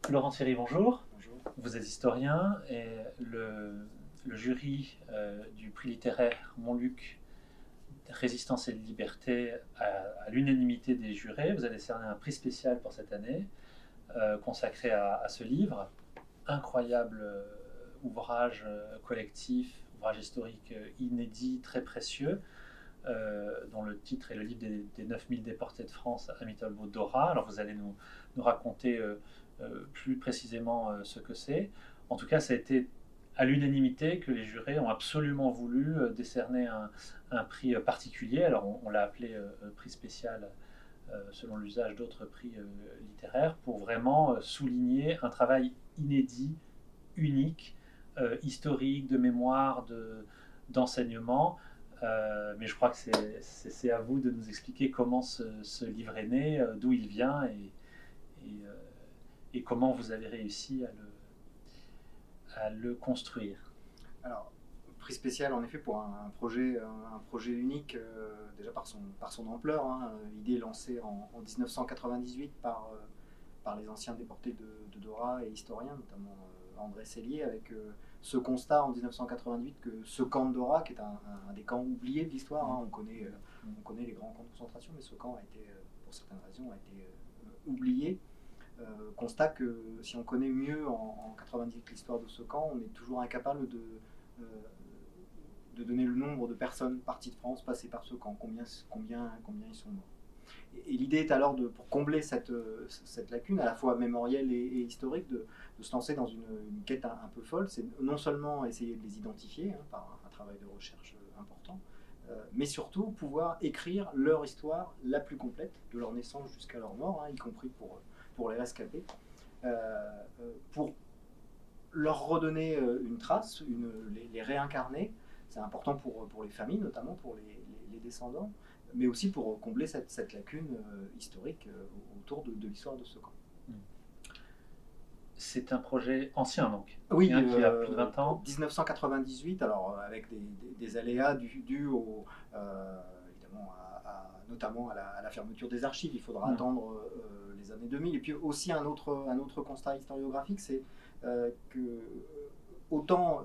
Laurent Thierry, bonjour. Bonjour. Vous êtes historien et le jury du prix littéraire Montluc Résistance et Liberté, à l'unanimité des jurés, vous avez décerné un prix spécial pour cette année consacré à ce livre. Incroyable ouvrage collectif, ouvrage historique inédit, très précieux, dont le titre est le livre des 9000 déportés de France à Mittelbau-Dora. Alors vous allez nous raconter plus précisément ce que c'est. En tout cas, ça a été à l'unanimité que les jurés ont absolument voulu décerner un prix particulier. Alors on l'a appelé prix spécial selon l'usage d'autres prix littéraires, pour vraiment souligner un travail inédit, unique, historique, de mémoire, d'enseignement. Mais je crois que c'est à vous de nous expliquer comment ce livre est né, d'où il vient et, euh, et comment vous avez réussi à le construire. Alors, prix spécial en effet pour un projet unique, déjà par son ampleur, hein, idée lancée en 1998 par les anciens déportés de Dora et historiens, notamment André Sellier, avec ce constat en 1988 que ce camp de Dora, qui est un des camps oubliés de l'histoire, hein, on connaît les grands camps de concentration, mais ce camp a été, pour certaines raisons, a été oublié. Constat que si on connaît mieux en 98 l'histoire de ce camp, on est toujours incapable euh, de donner le nombre de personnes parties de France passées par ce camp, combien ils sont morts. Et l'idée est alors, pour combler cette lacune, à la fois mémorielle et historique, de se lancer dans une quête un peu folle. C'est non seulement essayer de les identifier, hein, par un travail de recherche important, mais surtout pouvoir écrire leur histoire la plus complète, de leur naissance jusqu'à leur mort, hein, y compris pour les rescapés, pour leur redonner une trace, les réincarner. C'est important pour les familles, notamment pour les descendants, mais aussi pour combler cette lacune historique autour de l'histoire de ce camp. C'est un projet ancien donc, Oui, qui a plus de 20 ans. 1998, alors avec des aléas dus évidemment notamment à la fermeture des archives. Il faudra attendre les années 2000. Et puis aussi un autre constat historiographique, c'est que autant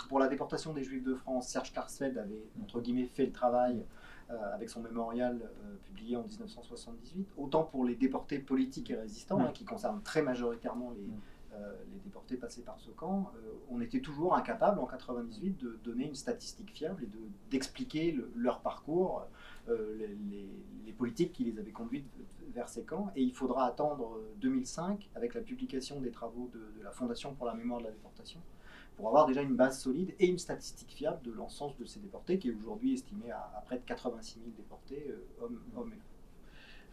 pour la déportation des Juifs de France, Serge Klarsfeld avait entre guillemets fait le travail avec son mémorial publié en 1978, autant pour les déportés politiques et résistants, hein, qui concernent très majoritairement les déportés passés par ce camp, on était toujours incapable en 98 de donner une statistique fiable et d'expliquer leur parcours, les politiques qui les avaient conduits vers ces camps. Et il faudra attendre 2005 avec la publication des travaux de la Fondation pour la mémoire de la déportation pour avoir déjà une base solide et une statistique fiable de l'ensemble de ces déportés, qui est aujourd'hui estimé à près de 86 000 déportés, hommes et femmes.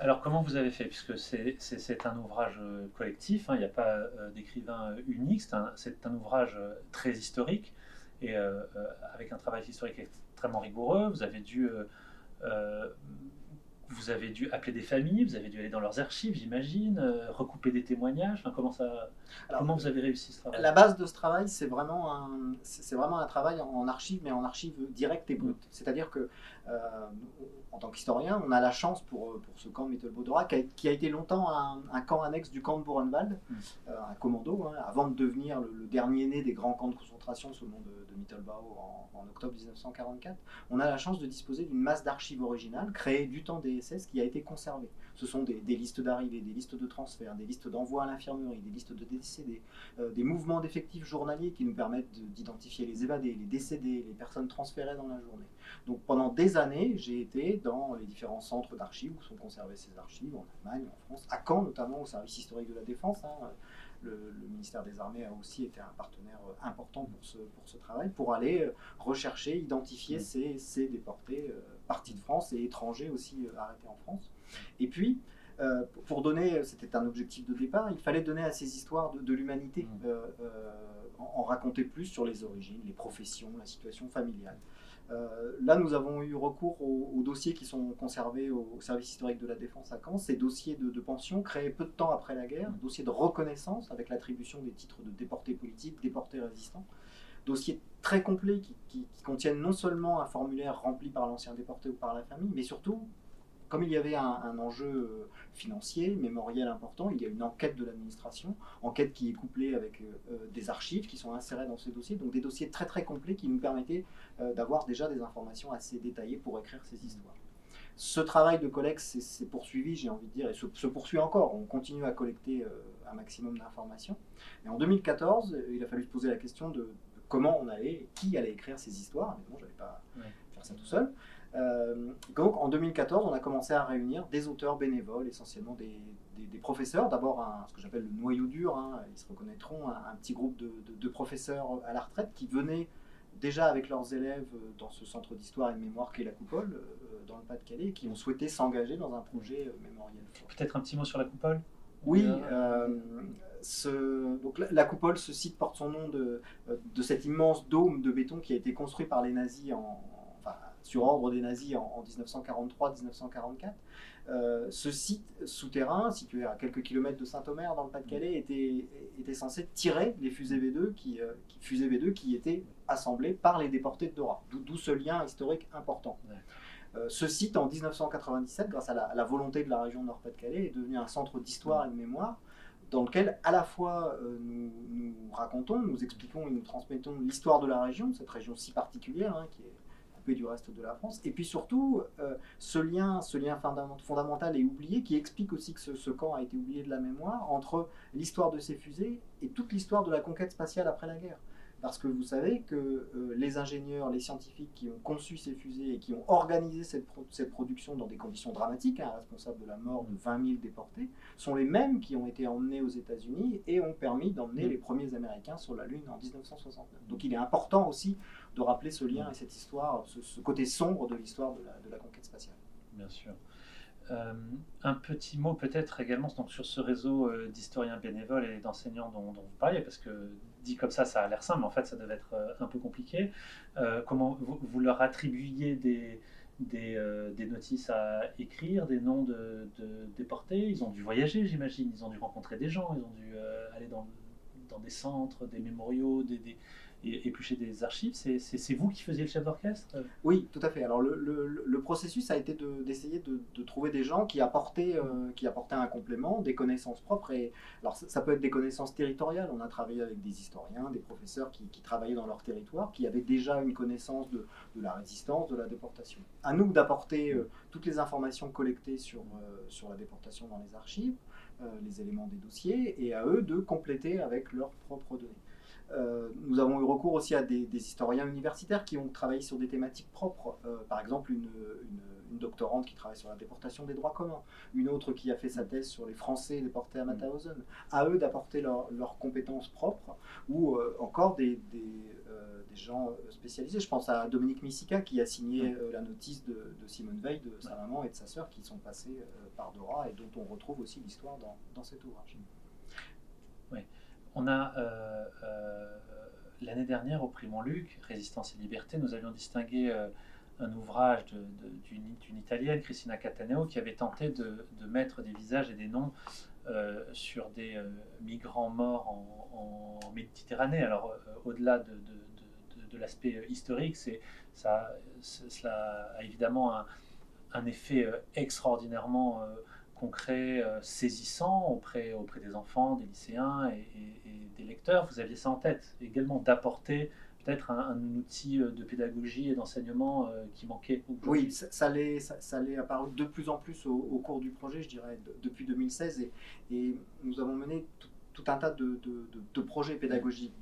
Alors comment vous avez fait, puisque c'est un ouvrage collectif, hein, il n'y a pas d'écrivain unique, c'est un ouvrage très historique et avec un travail historique extrêmement rigoureux. Euh, vous avez dû appeler des familles, vous avez dû aller dans leurs archives, j'imagine, recouper des témoignages. Enfin, Alors, comment vous avez réussi ce travail? la base de ce travail, c'est vraiment un travail en archives, mais en archives directes et brutes. C'est-à-dire que, en tant qu'historien, on a la chance pour ce camp de Mittelbau-Dora, qui a été longtemps un camp annexe du camp de Buchenwald, un commando, hein, avant de devenir le dernier né des grands camps de concentration sous le nom de Mittelbau en octobre 1944. On a la chance de disposer d'une masse d'archives originales créées du temps des SS qui a été conservée. Ce sont des listes d'arrivée, des listes de transfert, des listes d'envoi à l'infirmerie, des listes de décédés, des mouvements d'effectifs journaliers qui nous permettent d'identifier les évadés, les décédés, les personnes transférées dans la journée. Donc pendant des années, j'ai été dans les différents centres d'archives où sont conservées ces archives, en Allemagne, en France, à Caen notamment, au service historique de la Défense. Hein. Le ministère des Armées a aussi été un partenaire important pour ce travail, pour aller rechercher, identifier ces déportés partis de France et étrangers aussi arrêtés en France. Et puis, pour donner, c'était un objectif de départ, il fallait donner à ces histoires de l'humanité, en raconter plus sur les origines, les professions, la situation familiale. Là, nous avons eu recours aux dossiers qui sont conservés au service historique de la Défense à Caen, ces dossiers de pension créés peu de temps après la guerre, dossiers de reconnaissance avec l'attribution des titres de déportés politiques, déportés résistants, dossiers très complets qui contiennent non seulement un formulaire rempli par l'ancien déporté ou par la famille, mais surtout comme il y avait un enjeu financier, mémoriel important, il y a une enquête de l'administration, enquête qui est couplée avec des archives qui sont insérées dans ces dossiers, donc des dossiers très très complets qui nous permettaient d'avoir déjà des informations assez détaillées pour écrire ces histoires. Ce travail de collecte s'est poursuivi, j'ai envie de dire, et se poursuit encore. On continue à collecter un maximum d'informations. Et en 2014, il a fallu se poser la question de comment on allait, qui allait écrire ces histoires. Mais bon, je n'allais pas faire ça tout seul. Donc en 2014, on a commencé à réunir des auteurs bénévoles, essentiellement des professeurs. D'abord, ce que j'appelle le noyau dur, hein, ils se reconnaîtront, un petit groupe de professeurs à la retraite qui venaient déjà avec leurs élèves dans ce centre d'histoire et de mémoire qu'est la Coupole, dans le Pas-de-Calais, qui ont souhaité s'engager dans un projet mémoriel fort. Peut-être un petit mot sur la Coupole? Oui, donc la Coupole, ce site porte son nom de cet immense dôme de béton qui a été construit par les nazis, sur ordre des nazis en 1943-1944. Ce site souterrain, situé à quelques kilomètres de Saint-Omer dans le Pas-de-Calais, était censé tirer les fusées V2 qui étaient assemblées par les déportés de Dora, d'où ce lien historique important. Ce site, en 1997, grâce à la volonté de la région Nord-Pas-de-Calais, est devenu un centre d'histoire et de mémoire dans lequel à la fois nous racontons, nous expliquons et nous transmettons l'histoire de la région, cette région si particulière, hein, qui est coupée du reste de la France, et puis surtout ce lien fondamental et oublié qui explique aussi que ce camp a été oublié de la mémoire entre l'histoire de ces fusées et toute l'histoire de la conquête spatiale après la guerre. Parce que vous savez que les ingénieurs, les scientifiques qui ont conçu ces fusées et qui ont organisé cette production dans des conditions dramatiques, hein, responsables de la mort de 20 000 déportés, sont les mêmes qui ont été emmenés aux États-Unis et ont permis d'emmener les premiers Américains sur la Lune en 1969. Donc il est important aussi de rappeler ce lien et cette histoire, ce côté sombre de l'histoire de la conquête spatiale. Bien sûr. Un petit mot peut-être également donc, sur ce réseau d'historiens bénévoles et d'enseignants dont vous parliez, parce que dit comme ça a l'air simple, mais en fait ça devait être un peu compliqué. Comment vous leur attribuiez des notices à écrire, des noms de déportés? Ils ont dû voyager, j'imagine, ils ont dû rencontrer des gens, ils ont dû aller dans des centres, des mémoriaux, et éplucher des archives. C'est vous qui faisiez le chef d'orchestre? Oui, tout à fait. Alors le processus a été d'essayer de trouver des gens qui apportaient un complément, des connaissances propres. Et, alors ça peut être des connaissances territoriales. On a travaillé avec des historiens, des professeurs qui travaillaient dans leur territoire, qui avaient déjà une connaissance de la résistance, de la déportation. À nous d'apporter toutes les informations collectées sur la déportation dans les archives, les éléments des dossiers, et à eux de compléter avec leurs propres données. Nous avons eu recours aussi à des historiens universitaires qui ont travaillé sur des thématiques propres. Par exemple, une doctorante qui travaille sur la déportation des droits communs, une autre qui a fait sa thèse sur les Français déportés à Mauthausen. À eux d'apporter leurs compétences propres, ou encore des gens spécialisés. Je pense à Dominique Missika qui a signé la notice de Simone Veil, de sa maman et de sa sœur qui sont passés par Dora et dont on retrouve aussi l'histoire dans cet ouvrage. Oui. On a, l'année dernière, au prix Montluc, Résistance et Liberté, nous avions distingué un ouvrage d'une Italienne, Cristina Cattaneo, qui avait tenté de mettre des visages et des noms sur des migrants morts en Méditerranée. Alors, au-delà de l'aspect historique, cela a évidemment un effet extraordinairement concret, saisissant auprès des enfants, des lycéens et des lecteurs. Vous aviez ça en tête également, d'apporter peut-être un outil de pédagogie et d'enseignement qui manquait aujourd'hui. Oui, ça l'est apparu de plus en plus au cours du projet, je dirais, depuis 2016. Et nous avons mené tout un tas de projets pédagogiques,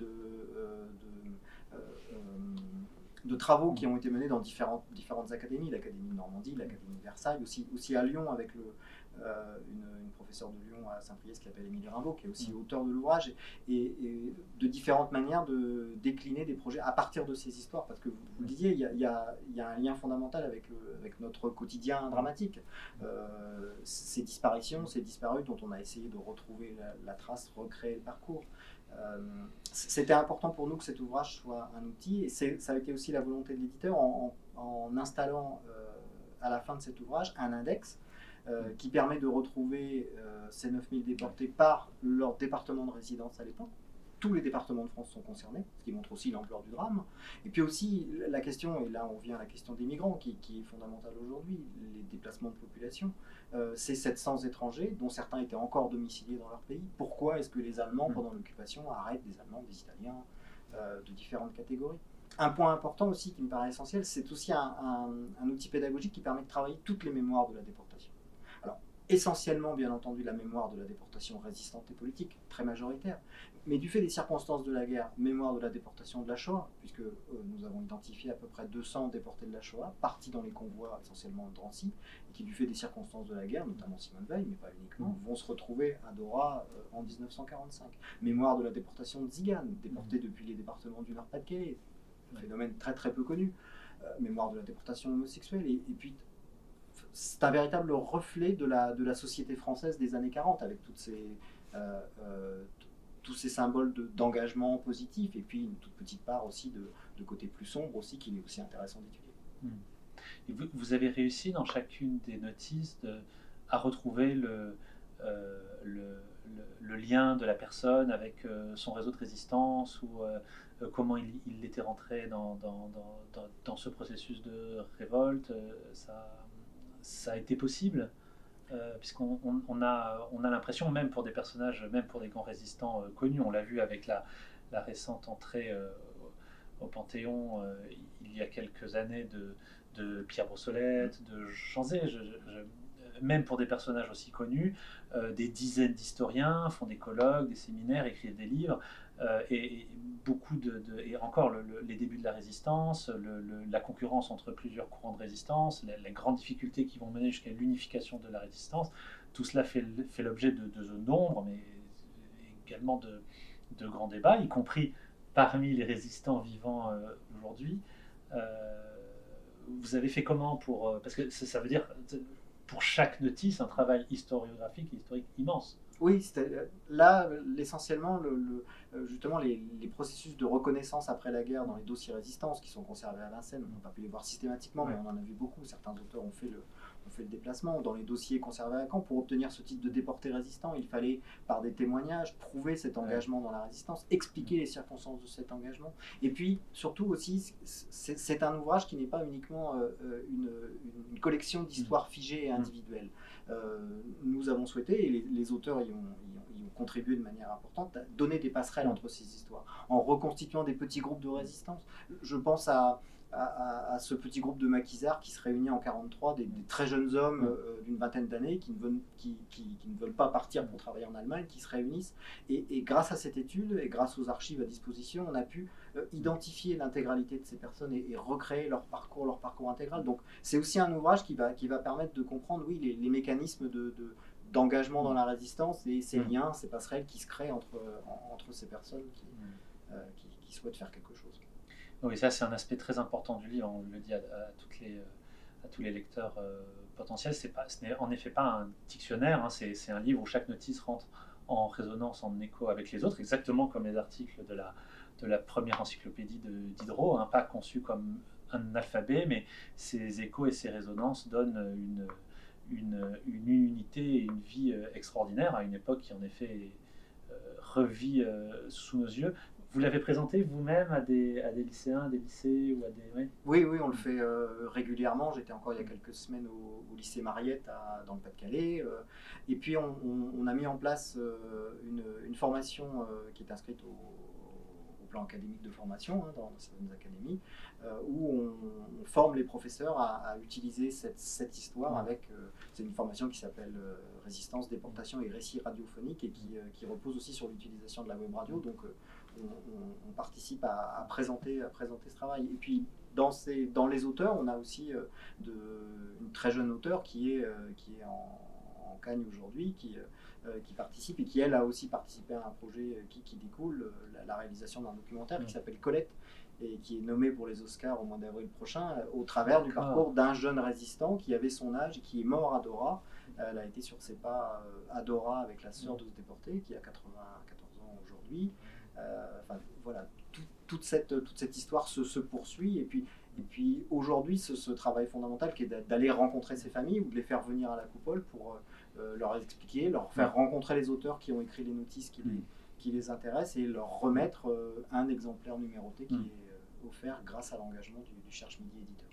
de travaux qui ont été menés dans différentes académies, l'Académie de Normandie, l'Académie de Versailles, aussi à Lyon avec une professeure de Lyon à Saint-Priest qui s'appelle Émilie Rimbaud, qui est aussi auteur de l'ouvrage, et de différentes manières de décliner des projets à partir de ces histoires, parce que vous le disiez, il y a un lien fondamental avec notre quotidien dramatique. Ces disparitions, ces disparus dont on a essayé de retrouver la trace, recréer le parcours. C'était important pour nous que cet ouvrage soit un outil, et ça a été aussi la volonté de l'éditeur en installant à la fin de cet ouvrage un index qui permet de retrouver ces 9000 déportés par leur département de résidence à l'époque, tous les départements de France sont concernés, ce qui montre aussi l'ampleur du drame. Et puis aussi la question, et là on vient à la question des migrants qui est fondamentale aujourd'hui, les déplacements de population. C'est 700 étrangers, dont certains étaient encore domiciliés dans leur pays. Pourquoi est-ce que les Allemands, pendant l'occupation, arrêtent des Allemands, des Italiens, de différentes catégories? Un point important aussi qui me paraît essentiel, c'est aussi un outil pédagogique qui permet de travailler toutes les mémoires de la déportation. Alors, essentiellement, bien entendu, la mémoire de la déportation résistante et politique, très majoritaire, mais du fait des circonstances de la guerre, mémoire de la déportation de la Shoah, puisque nous avons identifié à peu près 200 déportés de la Shoah, partis dans les convois essentiellement de Drancy, et qui, du fait des circonstances de la guerre, notamment Simone Veil, mais pas uniquement, vont se retrouver à Dora en 1945. Mémoire de la déportation de Tziganes, déportés depuis les départements du Nord-Pas-de-Calais, phénomène très très peu connu, mémoire de la déportation homosexuelle, et puis c'est un véritable reflet de la société française des années 40, avec tous ces symboles d'engagement positif, et puis une toute petite part aussi de côté plus sombre aussi, qu'il est aussi intéressant d'étudier. Et vous avez réussi dans chacune des notices à retrouver le lien de la personne avec son réseau de résistance, ou comment il était rentré dans ce processus de révolte. Ça a été possible, puisqu'on a l'impression, même pour des personnages, même pour des grands résistants connus, on l'a vu avec la récente entrée au Panthéon il y a quelques années de Pierre Brossolette, de Jean Zay, même pour des personnages aussi connus, des dizaines d'historiens font des colloques, des séminaires, écrivent des livres, et beaucoup et encore les débuts de la résistance, la concurrence entre plusieurs courants de résistance, les grandes difficultés qui vont mener jusqu'à l'unification de la résistance, tout cela fait l'objet de zones d'ombre, mais également de grands débats, y compris parmi les résistants vivants aujourd'hui. Vous avez fait comment parce que ça veut dire pour chaque notice un travail historiographique et historique immense. Oui, là, essentiellement, justement, les processus de reconnaissance après la guerre dans les dossiers résistance qui sont conservés à Vincennes, on n'a pas pu les voir systématiquement, mais on en a vu beaucoup. Certains auteurs ont fait le déplacement. Dans les dossiers conservés à Caen, pour obtenir ce titre de déporté résistant, il fallait, par des témoignages, prouver cet engagement dans la résistance, expliquer les circonstances de cet engagement. Et puis, surtout aussi, c'est un ouvrage qui n'est pas uniquement une collection d'histoires figées et individuelles. Nous avons souhaité, et les auteurs y ont contribué de manière importante, à donner des passerelles entre ces histoires, en reconstituant des petits groupes de résistance. Je pense à ce petit groupe de maquisards qui se réunit en 1943, des très jeunes hommes d'une vingtaine d'années qui ne veulent pas partir pour travailler en Allemagne, qui se réunissent. Et grâce à cette étude, et grâce aux archives à disposition, on a pu identifier l'intégralité de ces personnes et recréer leur parcours intégral. Donc c'est aussi un ouvrage qui va permettre de comprendre, oui, les mécanismes d'engagement dans la résistance et ces liens, ces passerelles qui se créent entre ces personnes qui souhaitent faire quelque chose. Oui, ça c'est un aspect très important du livre, on le dit à tous les lecteurs potentiels. Ce n'est en effet pas un dictionnaire, hein, c'est un livre où chaque notice rentre en résonance, en écho avec les autres, exactement comme les articles de la première encyclopédie de Diderot, hein, pas conçu comme un alphabet, mais ces échos et ces résonances donnent une unité et une vie extraordinaire à une époque qui en effet revit sous nos yeux. Vous l'avez présenté vous-même à des lycéens, à des lycées ou à des... Oui, on le fait régulièrement. J'étais encore il y a quelques semaines au lycée Mariette dans le Pas-de-Calais. Et puis on a mis en place une formation qui est inscrite au plan académique de formation, hein, dans certaines académies, où on forme les professeurs à utiliser cette histoire avec... c'est une formation qui s'appelle Résistance, déportation et récits radiophoniques et qui repose aussi sur l'utilisation de la web radio. Donc on participe à présenter ce travail. Et puis dans les auteurs, on a aussi une très jeune auteure qui est en Cagne aujourd'hui, qui participe et qui elle a aussi participé à un projet qui découle, la réalisation d'un documentaire qui s'appelle Colette et qui est nommé pour les Oscars au mois d'avril prochain, au travers du parcours d'un jeune résistant qui avait son âge et qui est mort à Dora. Elle a été sur ses pas à Dora avec la sœur de ce déporté qui a 94 ans aujourd'hui. Voilà, toute cette histoire se poursuit et puis aujourd'hui ce travail fondamental qui est d'aller rencontrer ces familles ou de les faire venir à la coupole pour leur expliquer, leur faire rencontrer les auteurs qui ont écrit les notices qui qui les intéresse et leur remettre un exemplaire numéroté qui Mm. est offert grâce à l'engagement du Cherche Midi éditeur.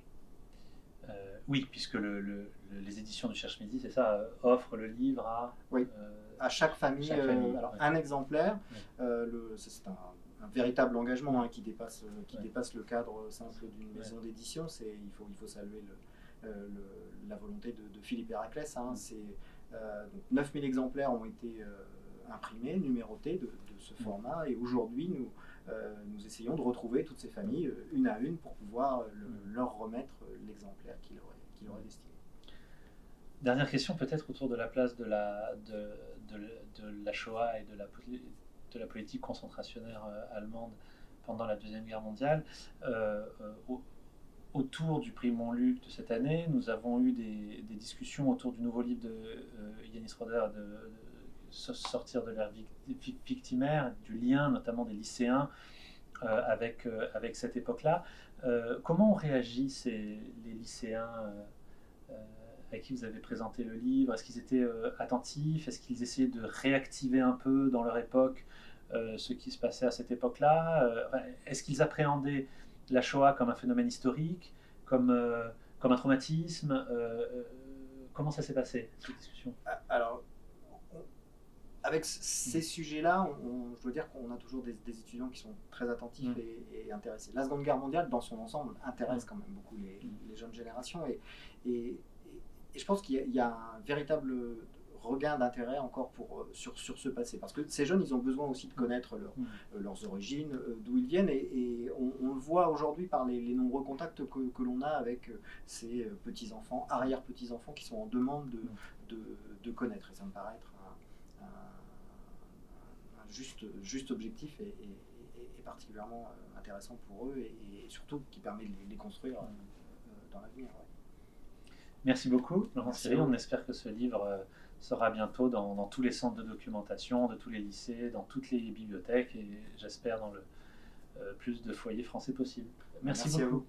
Oui, puisque les éditions du Cherche Midi, c'est ça, offrent le livre Oui. À chaque famille, alors, ouais. un exemplaire. Ouais. C'est un véritable engagement qui Ouais. dépasse le cadre simple d'une Ouais. maison d'édition. Il faut saluer la volonté de Philippe Héraclès. Donc 9000 exemplaires ont été imprimés, numérotés de ce format, et aujourd'hui nous essayons de retrouver toutes ces familles une à une pour pouvoir leur remettre l'exemplaire qui leur est destiné. Dernière question peut-être autour de la place de la Shoah et de la politique concentrationnaire allemande pendant la Deuxième Guerre mondiale. Autour du prix Montluc de cette année, nous avons eu des discussions autour du nouveau livre de Yanis Roder, de sortir de l'ère victimaire, du lien notamment des lycéens avec cette époque-là. Comment ont réagi les lycéens à qui vous avez présenté le livre? Est-ce qu'ils étaient attentifs? Est-ce qu'ils essayaient de réactiver un peu dans leur époque ce qui se passait à cette époque-là? Est-ce qu'ils appréhendaient la Shoah comme un phénomène historique, comme un traumatisme? Comment ça s'est passé, cette discussion? Alors, avec ces sujets-là, je dois dire qu'on a toujours des étudiants qui sont très attentifs et intéressés. La Seconde Guerre mondiale, dans son ensemble, intéresse quand même beaucoup les jeunes générations. Et je pense qu'il y a un véritable regain d'intérêt encore sur ce passé. Parce que ces jeunes, ils ont besoin aussi de connaître leurs origines, d'où ils viennent. Et on le voit aujourd'hui par les nombreux contacts que l'on a avec ces petits-enfants, arrière-petits-enfants qui sont en demande de connaître. Et ça me paraît être un juste objectif et particulièrement intéressant pour eux et surtout qui permet de les construire dans l'avenir. Ouais. Merci beaucoup, Laurent Siri. On espère que ce livre sera bientôt dans tous les centres de documentation, de tous les lycées, dans toutes les bibliothèques et j'espère dans le plus de foyers français possible. Merci beaucoup. À vous.